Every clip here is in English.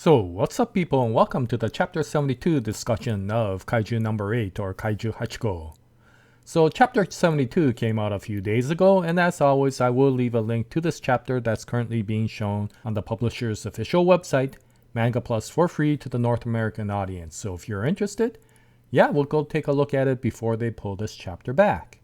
So, what's up people and welcome to the Chapter 72 discussion of Kaiju number 8 or Kaiju 8号. So, Chapter 72 came out a few days ago, and as always, I will leave a link to this chapter that's currently being shown on the publisher's official website, Manga Plus, for free to the North American audience. So, if you're interested, we'll go take a look at it before they pull this chapter back.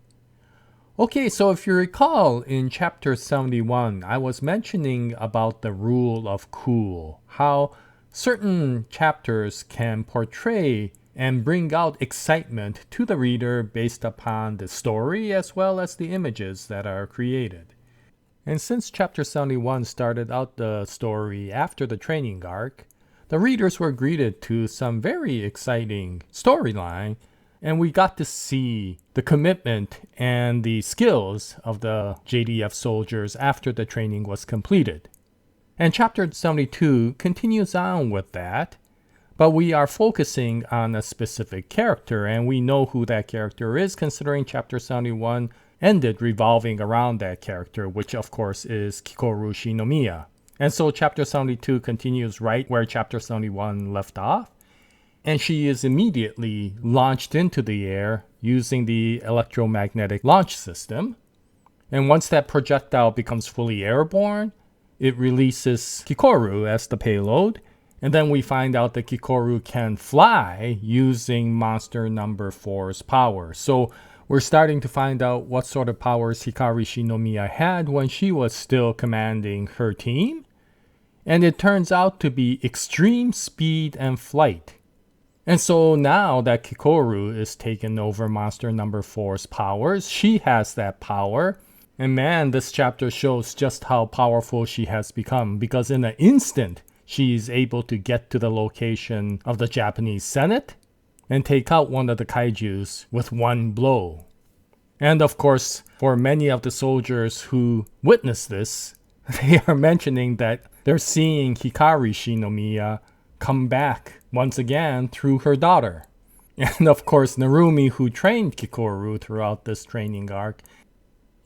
Okay, so if you recall, in Chapter 71, I was mentioning about the rule of cool, how certain chapters can portray and bring out excitement to the reader based upon the story as well as the images that are created. And since Chapter 71 started out the story after the training arc, the readers were greeted to some very exciting storyline, and we got to see the commitment and the skills of the JDF soldiers after the training was completed. And Chapter 72 continues on with that, but we are focusing on a specific character, and we know who that character is considering Chapter 71 ended revolving around that character, which of course is Kikoru Shinomiya. And so Chapter 72 continues right where Chapter 71 left off, and she is immediately launched into the air using the electromagnetic launch system. And once that projectile becomes fully airborne, it releases Kikoru as the payload. And then we find out that Kikoru can fly using monster number 4's power. So we're starting to find out what sort of powers Hikari Shinomiya had when she was still commanding her team. And it turns out to be extreme speed and flight. And so now that Kikoru is taking over monster number 4's powers, she has that power. And man, this chapter shows just how powerful she has become, because in an instant, she is able to get to the location of the Japanese Senate and take out one of the kaijus with one blow. And of course, for many of the soldiers who witness this, they are mentioning that they're seeing Hikari Shinomiya come back once again through her daughter. And of course, Narumi, who trained Kikoru throughout this training arc.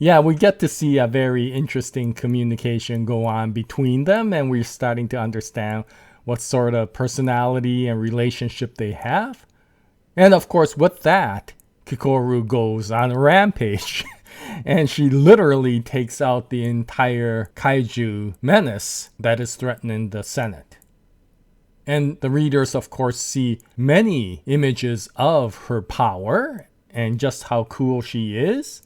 We get to see a very interesting communication go on between them, and we're starting to understand what sort of personality and relationship they have. And of course, with that, Kikoru goes on a rampage, and she literally takes out the entire kaiju menace that is threatening the Senate. And the readers, of course, see many images of her power and just how cool she is.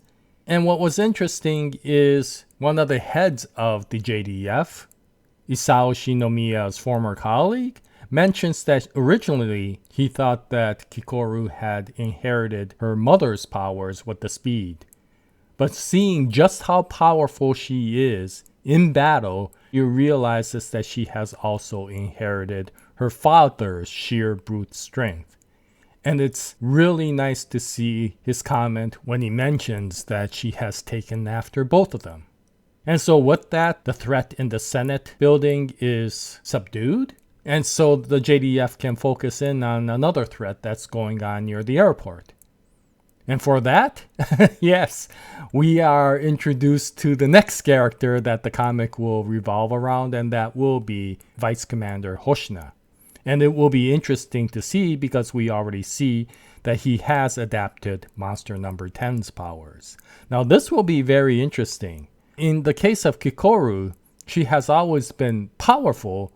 And what was interesting is one of the heads of the JDF, Isao Shinomiya's former colleague, mentions that originally he thought that Kikoru had inherited her mother's powers with the speed. But seeing just how powerful she is in battle, you realize that she has also inherited her father's sheer brute strength. And it's really nice to see his comment when he mentions that she has taken after both of them. And so with that, the threat in the Senate building is subdued. And so the JDF can focus in on another threat that's going on near the airport. And for that, yes, we are introduced to the next character that the comic will revolve around, and that will be Vice Commander Hoshina. And it will be interesting to see because we already see that he has adapted monster number 10's powers. Now this will be very interesting. In the case of Kikoru, she has always been powerful,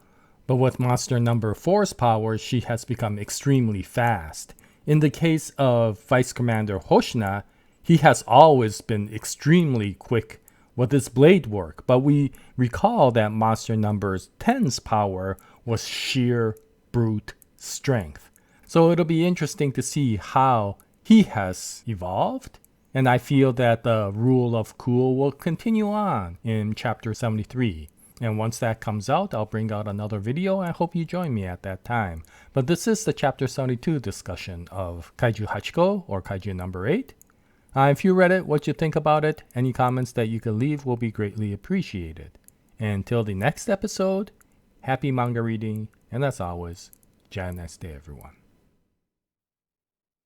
but with monster number 4's powers, she has become extremely fast. In the case of Vice Commander Hoshina, he has always been extremely quick with his blade work, but we recall that monster number 10's power was sheer brute strength. So it'll be interesting to see how he has evolved, and I feel that the rule of cool will continue on in Chapter 73. And once that comes out, I'll bring out another video. I hope you join me at that time. But this is the Chapter 72 discussion of Kaiju 8号or Kaiju number 8. If you read it, what you think about it, any comments that you can leave will be greatly appreciated. And until the next episode, happy manga reading, and as always, Jaya, nice day everyone.